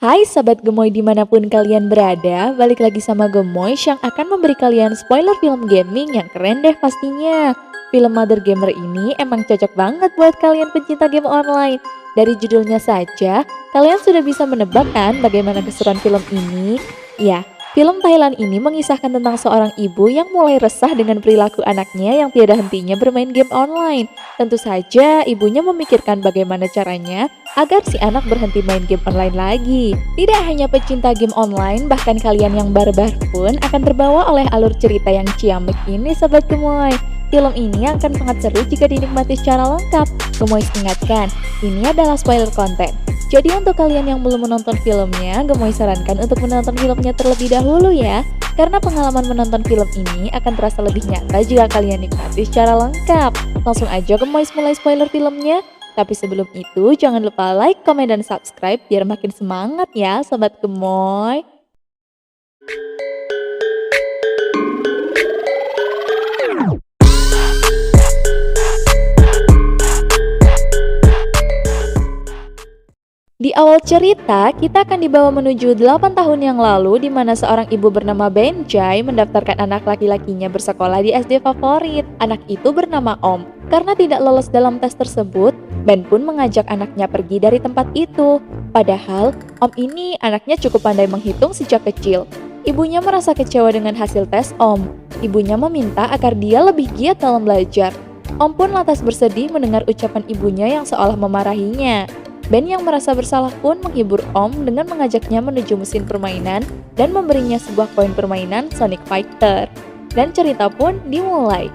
Hai Sobat Gemoy dimanapun kalian berada, balik lagi sama Gemoy yang akan memberi kalian spoiler film gaming yang keren deh pastinya. Film Mother Gamer ini emang cocok banget buat kalian pencinta game online. Dari judulnya saja, kalian sudah bisa menebak kan bagaimana keseruan film ini? Ya, film Thailand ini mengisahkan tentang seorang ibu yang mulai resah dengan perilaku anaknya yang tiada hentinya bermain game online. Tentu saja ibunya memikirkan bagaimana caranya agar si anak berhenti main game online lagi. Tidak hanya pecinta game online, bahkan kalian yang barbar pun akan terbawa oleh alur cerita yang ciamik ini Sobat Gemoy. Film ini akan sangat seru jika dinikmati secara lengkap. Gemoy ingatkan, ini adalah spoiler konten. Jadi untuk kalian yang belum menonton filmnya, Gemoy sarankan untuk menonton filmnya terlebih dahulu ya. Karena pengalaman menonton film ini akan terasa lebih nyata jika kalian nikmati secara lengkap. Langsung aja Gemoy mulai spoiler filmnya. Tapi sebelum itu jangan lupa like, komen, dan subscribe biar makin semangat ya Sobat Gemoy. Di awal cerita, kita akan dibawa menuju 8 tahun yang lalu di mana seorang ibu bernama Benjai mendaftarkan anak laki-lakinya bersekolah di SD favorit. Anak itu bernama Om. Karena tidak lolos dalam tes tersebut, Ben pun mengajak anaknya pergi dari tempat itu. Padahal, Om ini anaknya cukup pandai menghitung sejak kecil. Ibunya merasa kecewa dengan hasil tes Om. Ibunya meminta agar dia lebih giat dalam belajar. Om pun lantas bersedih mendengar ucapan ibunya yang seolah memarahinya. Ben yang merasa bersalah pun menghibur Om dengan mengajaknya menuju mesin permainan dan memberinya sebuah koin permainan Sonic Fighter. Dan cerita pun dimulai.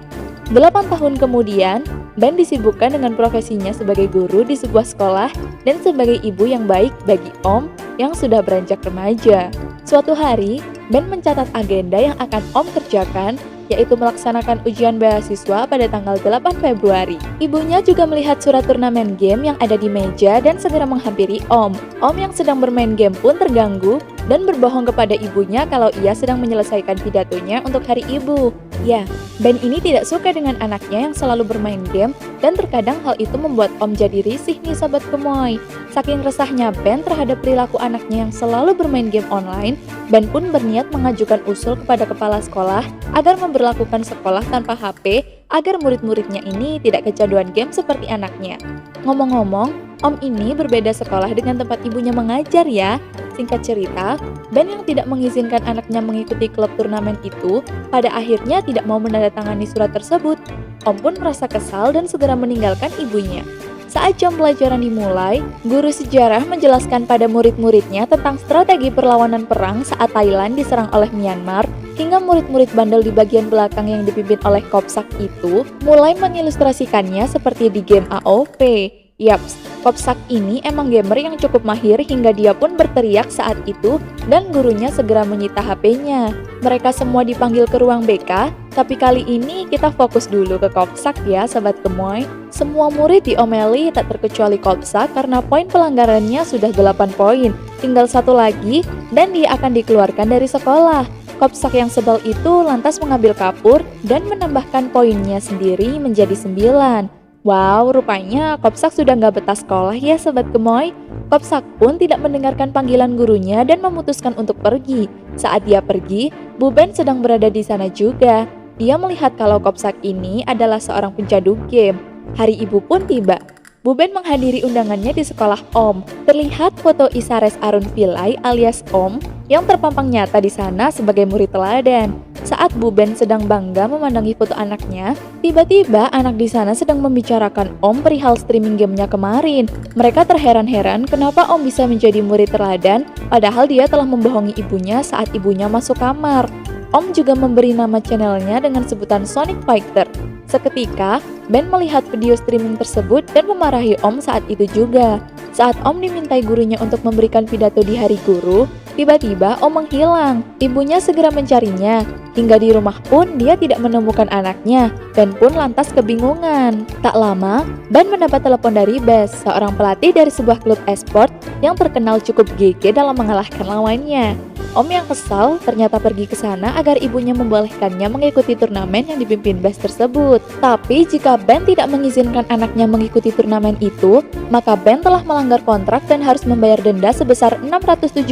8 tahun kemudian, Ben disibukkan dengan profesinya sebagai guru di sebuah sekolah dan sebagai ibu yang baik bagi Om yang sudah beranjak remaja. Suatu hari, Ben mencatat agenda yang akan Om kerjakan, yaitu melaksanakan ujian beasiswa pada tanggal 8 Februari. Ibunya juga melihat surat turnamen game yang ada di meja dan segera menghampiri Om. Om yang sedang bermain game pun terganggu dan berbohong kepada ibunya kalau ia sedang menyelesaikan pidatonya untuk hari ibu. Ya, Ben ini tidak suka dengan anaknya yang selalu bermain game dan terkadang hal itu membuat Om jadi risih nih Sobat Gemoy. Saking resahnya Ben terhadap perilaku anaknya yang selalu bermain game online, Ben pun berniat mengajukan usul kepada kepala sekolah agar memberlakukan sekolah tanpa HP agar murid-muridnya ini tidak kecanduan game seperti anaknya. Ngomong-ngomong, Om ini berbeda sekolah dengan tempat ibunya mengajar ya. Singkat cerita, Ben yang tidak mengizinkan anaknya mengikuti klub turnamen itu, pada akhirnya tidak mau menandatangani surat tersebut. Om pun merasa kesal dan segera meninggalkan ibunya. Saat jam pelajaran dimulai, guru sejarah menjelaskan pada murid-muridnya tentang strategi perlawanan perang saat Thailand diserang oleh Myanmar, hingga murid-murid bandel di bagian belakang yang dipimpin oleh Kopsak itu mulai mengilustrasikannya seperti di game AoV. Yaps, Kopsak ini emang gamer yang cukup mahir hingga dia pun berteriak saat itu dan gurunya segera menyita HP-nya. Mereka semua dipanggil ke ruang BK, tapi kali ini kita fokus dulu ke Kopsak ya Sobat Gemoy. Semua murid diomeli tak terkecuali Kopsak karena poin pelanggarannya sudah 8 poin. Tinggal satu lagi dan dia akan dikeluarkan dari sekolah. Kopsak yang sebel itu lantas mengambil kapur dan menambahkan poinnya sendiri menjadi 9. Wow, rupanya Kopsak sudah nggak betah sekolah ya Sobat Gemoy. Kopsak pun tidak mendengarkan panggilan gurunya dan memutuskan untuk pergi. Saat dia pergi, Bu Ben sedang berada di sana juga. Dia melihat kalau Kopsak ini adalah seorang pencandu game. Hari ibu pun tiba. Bu Ben menghadiri undangannya di sekolah Om. Terlihat foto Isares Arun Pillai alias Om yang terpampang nyata di sana sebagai murid teladan. Saat Bu Ben sedang bangga memandangi foto anaknya, tiba-tiba anak di sana sedang membicarakan Om perihal streaming gamenya kemarin. Mereka terheran-heran kenapa Om bisa menjadi murid teladan, padahal dia telah membohongi ibunya saat ibunya masuk kamar. Om juga memberi nama channelnya dengan sebutan Sonic Fighter. Seketika, Ben melihat video streaming tersebut dan memarahi Om saat itu juga. Saat Om dimintai gurunya untuk memberikan pidato di hari guru, tiba-tiba Om menghilang. Ibunya segera mencarinya. Hingga di rumah pun dia tidak menemukan anaknya. Ben pun lantas kebingungan. Tak lama, Ben mendapat telepon dari Bes, seorang pelatih dari sebuah klub e-sport yang terkenal cukup GG dalam mengalahkan lawannya. Om yang kesal ternyata pergi ke sana agar ibunya membolehkannya mengikuti turnamen yang dipimpin Bes tersebut. Tapi jika Ben tidak mengizinkan anaknya mengikuti turnamen itu, maka Ben telah melanggar kontrak dan harus membayar denda sebesar 675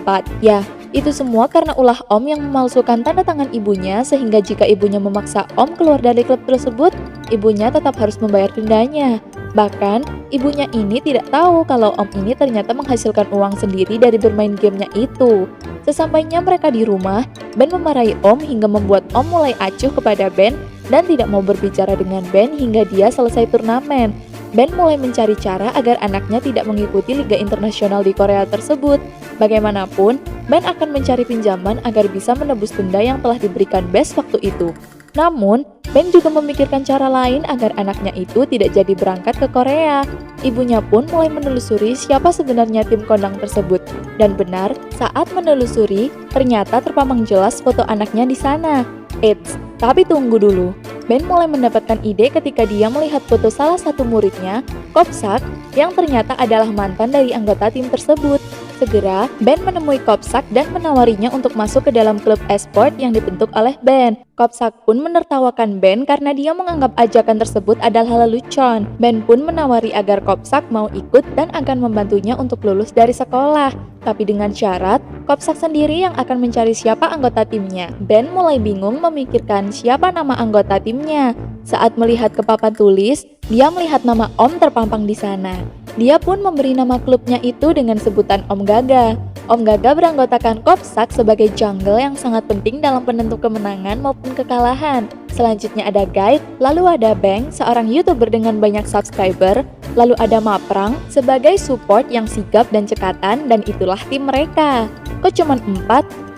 baht. Ya, itu semua karena ulah Om yang memalsukan tanda tangan ibunya, sehingga jika ibunya memaksa Om keluar dari klub tersebut, ibunya tetap harus membayar dendanya. Bahkan, ibunya ini tidak tahu kalau Om ini ternyata menghasilkan uang sendiri dari bermain gamenya itu. Sesampainya mereka di rumah, Ben memarahi Om hingga membuat Om mulai acuh kepada Ben dan tidak mau berbicara dengan Ben hingga dia selesai turnamen. Ben mulai mencari cara agar anaknya tidak mengikuti liga internasional di Korea tersebut. Bagaimanapun, Ben akan mencari pinjaman agar bisa menebus denda yang telah diberikan Bes waktu itu. Namun, Ben juga memikirkan cara lain agar anaknya itu tidak jadi berangkat ke Korea. Ibunya pun mulai menelusuri siapa sebenarnya tim kondang tersebut. Dan benar, saat menelusuri, ternyata terpampang jelas foto anaknya di sana. Eits, tapi tunggu dulu. Ben mulai mendapatkan ide ketika dia melihat foto salah satu muridnya, Kopsak, yang ternyata adalah mantan dari anggota tim tersebut. Segera, Ben menemui Kopsak dan menawarinya untuk masuk ke dalam klub e-sport yang dibentuk oleh Ben. Kopsak pun menertawakan Ben karena dia menganggap ajakan tersebut adalah lelucon. Ben pun menawari agar Kopsak mau ikut dan akan membantunya untuk lulus dari sekolah. Tapi dengan syarat, Kopsak sendiri yang akan mencari siapa anggota timnya. Ben mulai bingung memikirkan siapa nama anggota timnya. Saat melihat ke papan tulis, dia melihat nama Om terpampang di sana. Dia pun memberi nama klubnya itu dengan sebutan Om Gaga. Om Gaga beranggotakan Kopsak sebagai jungle yang sangat penting dalam penentu kemenangan maupun kekalahan. Selanjutnya ada Guide, lalu ada Bang, seorang YouTuber dengan banyak subscriber, lalu ada Maprang sebagai support yang sigap dan cekatan, dan itulah tim mereka. Kok cuman 4?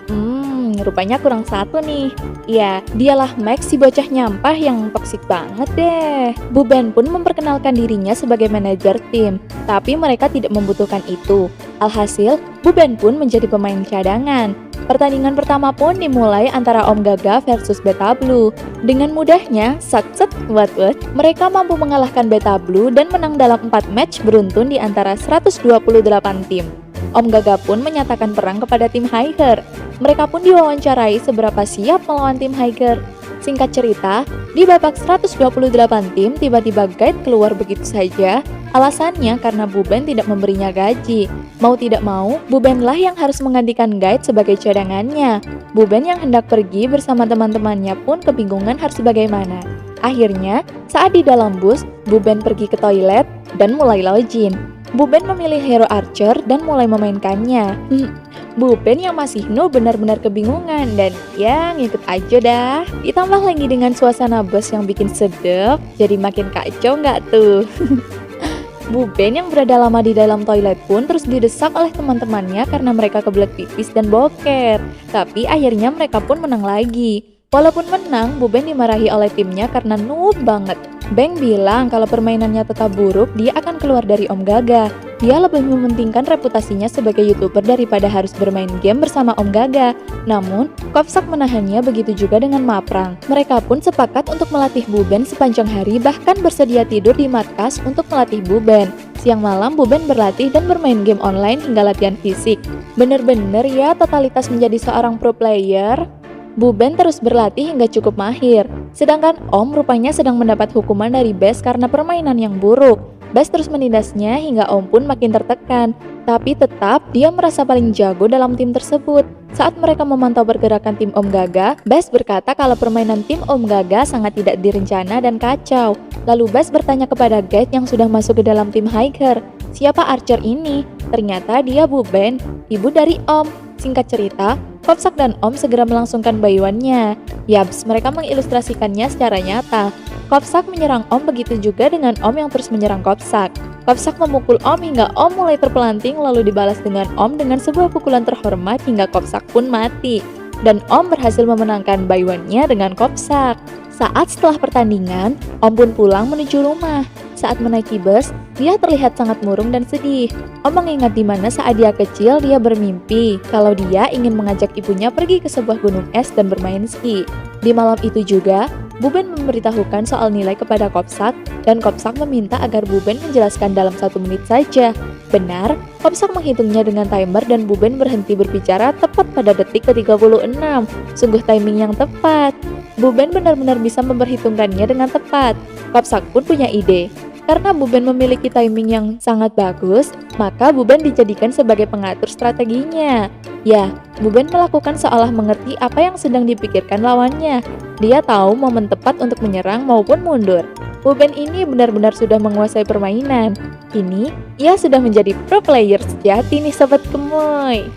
Rupanya kurang satu nih. Ya, dialah Max, si bocah nyampah yang toksik banget deh. Bu Ben pun memperkenalkan dirinya sebagai manajer tim, tapi mereka tidak membutuhkan itu. Alhasil, Bu Ben pun menjadi pemain cadangan. Pertandingan pertama pun dimulai antara Om Gaga versus Beta Blue. Dengan mudahnya, mereka mampu mengalahkan Beta Blue dan menang dalam 4 match beruntun di antara 128 tim. Om Gaga pun menyatakan perang kepada tim Higer. Mereka pun diwawancarai seberapa siap melawan tim Higer. Singkat cerita, di babak 128 tim, tiba-tiba Guide keluar begitu saja. Alasannya karena Bu Ben tidak memberinya gaji. Mau tidak mau, Bu Ben lah yang harus menggantikan Guide sebagai cadangannya. Bu Ben yang hendak pergi bersama teman-temannya pun kebingungan harus bagaimana. Akhirnya, saat di dalam bus, Bu Ben pergi ke toilet dan mulai login. Bu Ben memilih hero Archer dan mulai memainkannya. Bu Ben yang masih noob benar-benar kebingungan dan ya ngikut aja dah. Ditambah lagi dengan suasana bus yang bikin sedep, jadi makin kacau nggak tuh? Bu Ben yang berada lama di dalam toilet pun terus didesak oleh teman-temannya karena mereka kebelet pipis dan boker. Tapi akhirnya mereka pun menang lagi. Walaupun menang, Bu Ben dimarahi oleh timnya karena noob banget. Bang bilang kalau permainannya tetap buruk, dia akan keluar dari Om Gaga. Dia lebih mementingkan reputasinya sebagai YouTuber daripada harus bermain game bersama Om Gaga. Namun, Kopsak menahannya, begitu juga dengan Maprang. Mereka pun sepakat untuk melatih Bu Ben sepanjang hari, bahkan bersedia tidur di markas untuk melatih Bu Ben. Siang malam Bu Ben berlatih dan bermain game online hingga latihan fisik. Bener-bener ya totalitas menjadi seorang pro player. Bu Ben terus berlatih hingga cukup mahir. Sedangkan Om rupanya sedang mendapat hukuman dari Bes karena permainan yang buruk. Bes terus menindasnya hingga Om pun makin tertekan. Tapi tetap dia merasa paling jago dalam tim tersebut. Saat mereka memantau pergerakan tim Om Gaga, Bes berkata kalau permainan tim Om Gaga sangat tidak direncana dan kacau. Lalu Bes bertanya kepada Guide yang sudah masuk ke dalam tim Higer, siapa Archer ini? Ternyata dia Bu Ben, ibu dari Om. Singkat cerita, Kopsak dan Om segera melangsungkan bayuannya. Yaps, mereka mengilustrasikannya secara nyata. Kopsak menyerang Om, begitu juga dengan Om yang terus menyerang Kopsak. Kopsak memukul Om hingga Om mulai terpelanting, lalu dibalas dengan Om dengan sebuah pukulan terhormat hingga Kopsak pun mati. Dan Om berhasil memenangkan bayuannya dengan Kopsak. Saat setelah pertandingan, Om pun pulang menuju rumah. Saat menaiki bus, dia terlihat sangat murung dan sedih. Om mengingat di mana saat dia kecil dia bermimpi kalau dia ingin mengajak ibunya pergi ke sebuah gunung es dan bermain ski. Di malam itu juga, Buben memberitahukan soal nilai kepada Kopsak, dan Kopsak meminta agar Buben menjelaskan dalam 1 menit saja. Benar, Kopsak menghitungnya dengan timer dan Buben berhenti berbicara tepat pada detik ke-36. Sungguh timing yang tepat. Buben benar-benar bisa memperhitungkannya dengan tepat. Kopsak pun punya ide. Karena Buben memiliki timing yang sangat bagus, maka Buben dijadikan sebagai pengatur strateginya. Ya, Buben melakukan seolah mengerti apa yang sedang dipikirkan lawannya. Dia tahu momen tepat untuk menyerang maupun mundur. Buben ini benar-benar sudah menguasai permainan. Kini, ia sudah menjadi pro player sejati nih Sobat Gemoy.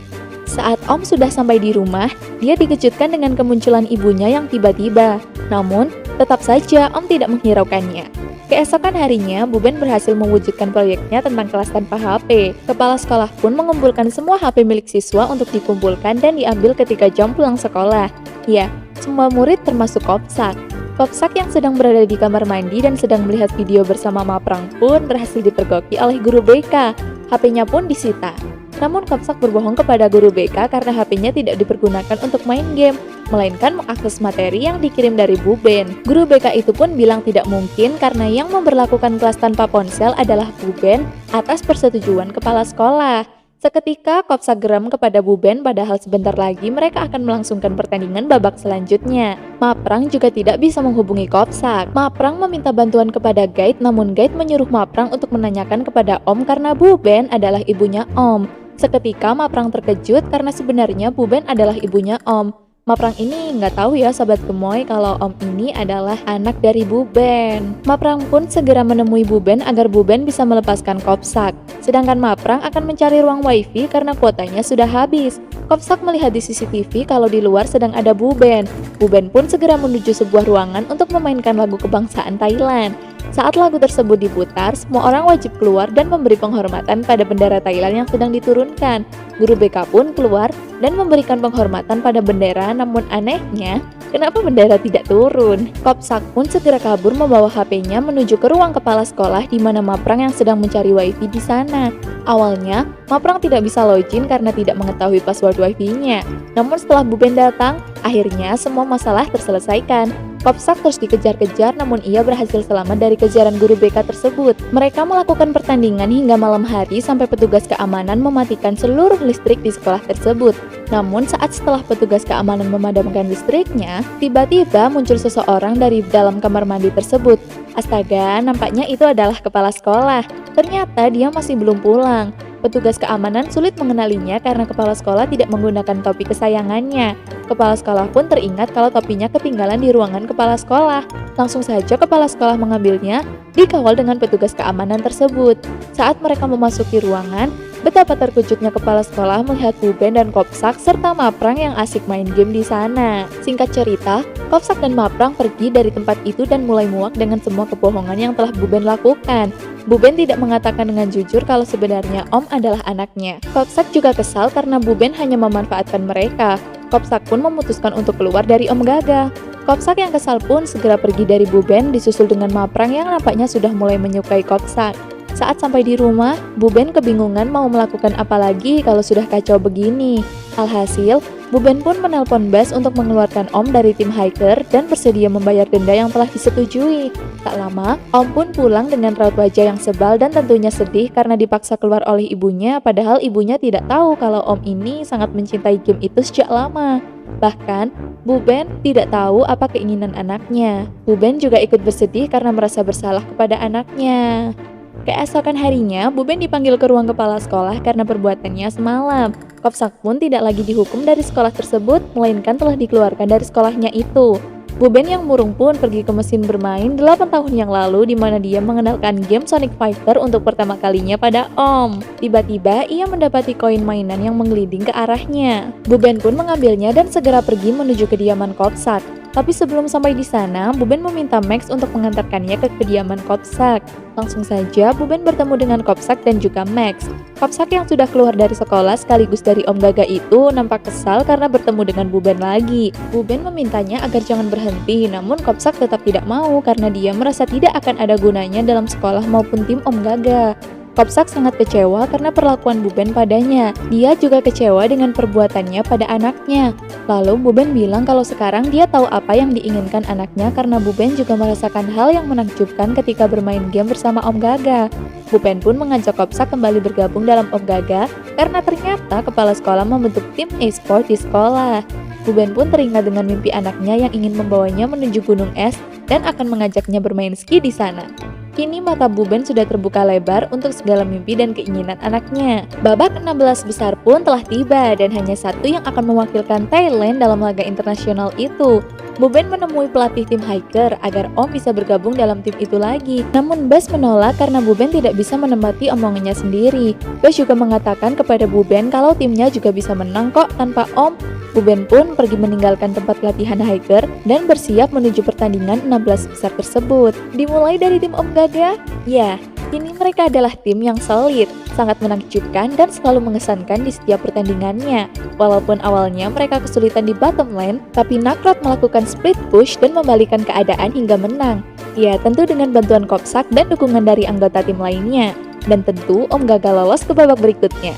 Saat Om sudah sampai di rumah, dia dikejutkan dengan kemunculan ibunya yang tiba-tiba. Namun, tetap saja Om tidak menghiraukannya. Keesokan harinya, Buben berhasil mewujudkan proyeknya tentang kelas tanpa HP. Kepala sekolah pun mengumpulkan semua HP milik siswa untuk dikumpulkan dan diambil ketika jam pulang sekolah. Ya, semua murid termasuk Kopsak. Kopsak yang sedang berada di kamar mandi dan sedang melihat video bersama Maprang pun berhasil dipergoki oleh guru BK. HP-nya pun disita. Namun Kopsak berbohong kepada guru BK karena HP-nya tidak dipergunakan untuk main game, melainkan mengakses materi yang dikirim dari Buben. Guru BK itu pun bilang tidak mungkin karena yang memberlakukan kelas tanpa ponsel adalah Buben atas persetujuan kepala sekolah. Seketika Kopsak geram kepada Buben padahal sebentar lagi mereka akan melangsungkan pertandingan babak selanjutnya. Maprang juga tidak bisa menghubungi Kopsak. Maprang meminta bantuan kepada Guide, namun Guide menyuruh Maprang untuk menanyakan kepada Om karena Buben adalah ibunya Om. Seketika Maprang terkejut karena sebenarnya Buben adalah ibunya Om. Maprang ini nggak tahu ya Sobat Gemoy kalau Om ini adalah anak dari Buben. Maprang pun segera menemui Buben agar Buben bisa melepaskan Kopsak. Sedangkan Maprang akan mencari ruang wifi karena kuotanya sudah habis. Kopsak melihat di CCTV kalau di luar sedang ada Buben. Buben pun segera menuju sebuah ruangan untuk memainkan lagu kebangsaan Thailand. Saat lagu tersebut diputar, semua orang wajib keluar dan memberi penghormatan pada bendera Thailand yang sedang diturunkan. Guru BK pun keluar dan memberikan penghormatan pada bendera, namun anehnya, kenapa bendera tidak turun? Kopsak pun segera kabur membawa HP-nya menuju ke ruang kepala sekolah di mana Maprang yang sedang mencari wifi di sana. Awalnya, Maprang tidak bisa login karena tidak mengetahui password wifi-nya. Namun setelah Buben datang, akhirnya semua masalah terselesaikan. Kopsak terus dikejar-kejar namun ia berhasil selamat dari kejaran guru BK tersebut. Mereka melakukan pertandingan hingga malam hari sampai petugas keamanan mematikan seluruh listrik di sekolah tersebut. Namun saat setelah petugas keamanan memadamkan listriknya, tiba-tiba muncul seseorang dari dalam kamar mandi tersebut. Astaga, nampaknya itu adalah kepala sekolah. Ternyata dia masih belum pulang. Petugas keamanan sulit mengenalinya karena kepala sekolah tidak menggunakan topi kesayangannya. Kepala sekolah pun teringat kalau topinya ketinggalan di ruangan kepala sekolah. Langsung saja kepala sekolah mengambilnya, dikawal dengan petugas keamanan tersebut. Saat mereka memasuki ruangan, betapa terkejutnya kepala sekolah melihat Buben dan Kopsak serta Maprang yang asik main game di sana. Singkat cerita, Kopsak dan Maprang pergi dari tempat itu dan mulai muak dengan semua kebohongan yang telah Buben lakukan. Buben tidak mengatakan dengan jujur kalau sebenarnya Om adalah anaknya. Kopsak juga kesal karena Buben hanya memanfaatkan mereka. Kopsak pun memutuskan untuk keluar dari Om Gaga. Kopsak yang kesal pun segera pergi dari Buben disusul dengan Maprang yang nampaknya sudah mulai menyukai Kopsak. Saat sampai di rumah, Buben kebingungan mau melakukan apa lagi kalau sudah kacau begini. Alhasil, Buben pun menelpon Bas untuk mengeluarkan Om dari tim hiker dan bersedia membayar denda yang telah disetujui. Tak lama, Om pun pulang dengan raut wajah yang sebal dan tentunya sedih karena dipaksa keluar oleh ibunya, padahal ibunya tidak tahu kalau Om ini sangat mencintai game itu sejak lama. Bahkan, Buben tidak tahu apa keinginan anaknya. Buben juga ikut bersedih karena merasa bersalah kepada anaknya. Keesokan harinya, Buben dipanggil ke ruang kepala sekolah karena perbuatannya semalam. Kopsak pun tidak lagi dihukum dari sekolah tersebut, melainkan telah dikeluarkan dari sekolahnya itu. Buben yang murung pun pergi ke mesin bermain 8 tahun yang lalu di mana dia mengenalkan game Sonic Fighter untuk pertama kalinya pada Om. Tiba-tiba ia mendapati koin mainan yang menggelinding ke arahnya. Buben pun mengambilnya dan segera pergi menuju kediaman Kopsak. Tapi sebelum sampai di sana, Buben meminta Max untuk mengantarkannya ke kediaman Kopsak. Langsung saja Buben bertemu dengan Kopsak dan juga Max. Kopsak yang sudah keluar dari sekolah sekaligus dari Om Gaga itu nampak kesal karena bertemu dengan Buben lagi. Buben memintanya agar jangan berhenti, namun Kopsak tetap tidak mau karena dia merasa tidak akan ada gunanya dalam sekolah maupun tim Om Gaga. Kopsak sangat kecewa karena perlakuan Bu Ben padanya. Dia juga kecewa dengan perbuatannya pada anaknya. Lalu Bu Ben bilang kalau sekarang dia tahu apa yang diinginkan anaknya karena Bu Ben juga merasakan hal yang menakjubkan ketika bermain game bersama Om Gaga. Bu Ben pun mengajak Kopsak kembali bergabung dalam Om Gaga karena ternyata kepala sekolah membentuk tim e-sport di sekolah. Bu Ben pun teringat dengan mimpi anaknya yang ingin membawanya menuju gunung es dan akan mengajaknya bermain ski di sana. Kini mata Bu Ben sudah terbuka lebar untuk segala mimpi dan keinginan anaknya. Babak 16 besar pun telah tiba dan hanya satu yang akan mewakilkan Thailand dalam laga internasional itu. Bu Ben menemui pelatih tim hiker agar Om bisa bergabung dalam tim itu lagi. Namun Bas menolak karena Bu Ben tidak bisa menempati omongannya sendiri. Bas juga mengatakan kepada Bu Ben kalau timnya juga bisa menang kok tanpa Om. Bu Ben pun pergi meninggalkan tempat latihan hiker dan bersiap menuju pertandingan 16 besar tersebut. Dimulai dari tim Om Gaga? Ya, kini mereka adalah tim yang solid, sangat menakjubkan dan selalu mengesankan di setiap pertandingannya. Walaupun awalnya mereka kesulitan di bottom lane, tapi Nakrot melakukan split push dan membalikan keadaan hingga menang. Ya, tentu dengan bantuan Kopsak dan dukungan dari anggota tim lainnya. Dan tentu Om Gaga lolos ke babak berikutnya.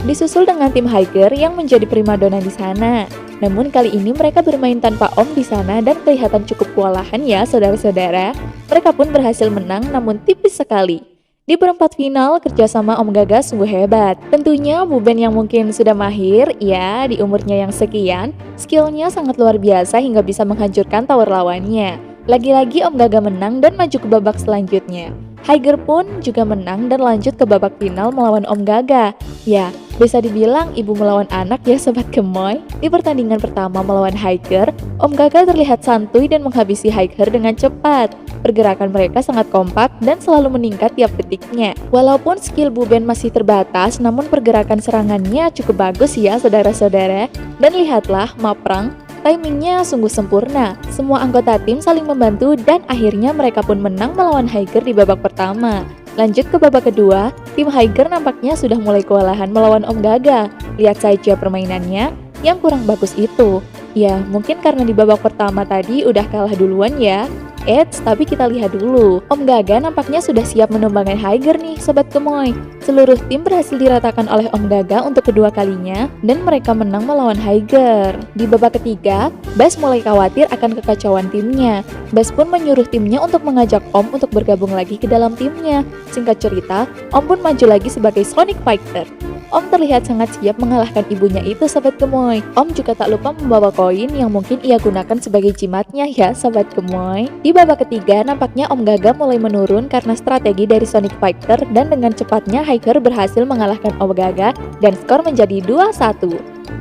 Disusul dengan tim hiker yang menjadi primadona di sana. Namun kali ini mereka bermain tanpa Om di sana dan kelihatan cukup kewalahan ya saudara-saudara. Mereka pun berhasil menang namun tipis sekali. Di perempat final, kerjasama Om Gaga sungguh hebat. Tentunya Bu Ben yang mungkin sudah mahir, ya di umurnya yang sekian, skillnya sangat luar biasa hingga bisa menghancurkan tower lawannya. Lagi-lagi Om Gaga menang dan maju ke babak selanjutnya. Hiker pun juga menang dan lanjut ke babak final melawan Om Gaga. Ya, bisa dibilang ibu melawan anak ya Sobat Gemoy. Di pertandingan pertama melawan Hiker, Om Gaga terlihat santuy dan menghabisi Hiker dengan cepat. Pergerakan mereka sangat kompak dan selalu meningkat tiap detiknya. Walaupun skill Bu Ben masih terbatas, namun pergerakan serangannya cukup bagus ya saudara-saudara. Dan lihatlah Maprang, timingnya sungguh sempurna. Semua anggota tim saling membantu dan akhirnya mereka pun menang melawan Hiker di babak pertama. Lanjut ke babak kedua, tim Hiker nampaknya sudah mulai kewalahan melawan Om Gaga. Lihat saja permainannya yang kurang bagus itu. Ya, mungkin karena di babak pertama tadi udah kalah duluan ya. Tapi kita lihat dulu. Om Gaga nampaknya sudah siap menumbangkan Hiker nih Sobat Gemoy. Seluruh tim berhasil diratakan oleh Om Gaga untuk kedua kalinya dan mereka menang melawan Hiker. Di babak ketiga, Bas mulai khawatir akan kekacauan timnya. Bas pun menyuruh timnya untuk mengajak Om untuk bergabung lagi ke dalam timnya. Singkat cerita, Om pun maju lagi sebagai Sonic Fighter. Om terlihat sangat siap mengalahkan ibunya itu Sobat Gemoy. Om juga tak lupa membawa koin yang mungkin ia gunakan sebagai jimatnya ya Sobat Gemoy. Di babak ketiga nampaknya Om Gaga mulai menurun karena strategi dari Sonic Fighter dan dengan cepatnya Hiker berhasil mengalahkan Om Gaga dan skor menjadi 2-1.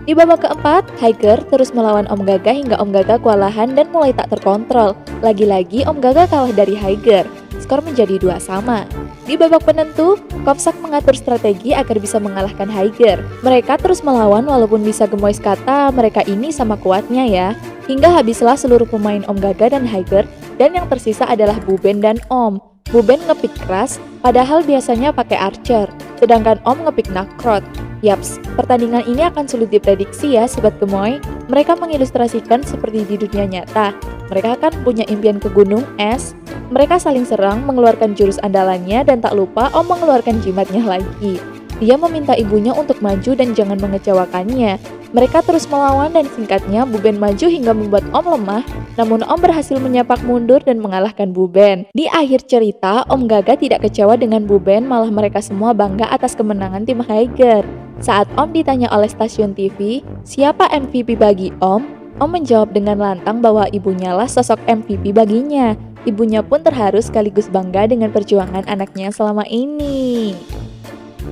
Di babak keempat, Hiker terus melawan Om Gaga hingga Om Gaga kewalahan dan mulai tak terkontrol. Lagi-lagi Om Gaga kalah dari Hiker. Skor menjadi 2-2. Di babak penentu, Kopsak mengatur strategi agar bisa mengalahkan Hiker. Mereka terus melawan walaupun bisa gemoy kata mereka ini sama kuatnya ya. Hingga habislah seluruh pemain Om Gaga dan Hiker dan yang tersisa adalah Bu Ben dan Om. Bu Ben ngepick keras, padahal biasanya pakai Archer, sedangkan Om ngepick Nakrot. Yaps, pertandingan ini akan sulit diprediksi ya Sobat Gemoy. Mereka mengilustrasikan seperti di dunia nyata. Mereka kan punya impian ke gunung es. Mereka saling serang, mengeluarkan jurus andalannya dan tak lupa Om mengeluarkan jimatnya lagi. Dia meminta ibunya untuk maju dan jangan mengecewakannya. Mereka terus melawan dan singkatnya Bu Ben maju hingga membuat Om lemah. Namun Om berhasil menyapak mundur dan mengalahkan Bu Ben. Di akhir cerita, Om Gaga tidak kecewa dengan Bu Ben, malah mereka semua bangga atas kemenangan tim Hiker. Saat Om ditanya oleh stasiun TV, siapa MVP bagi Om? Om menjawab dengan lantang bahwa ibunya lah sosok MVP baginya. Ibunya pun terharu sekaligus bangga dengan perjuangan anaknya selama ini.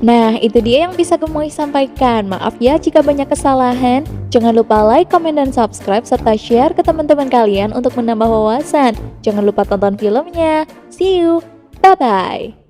Nah, itu dia yang bisa Gemoy sampaikan. Maaf ya jika banyak kesalahan. Jangan lupa like, komen, dan subscribe, serta share ke teman-teman kalian untuk menambah wawasan. Jangan lupa tonton filmnya. See you. Bye-bye.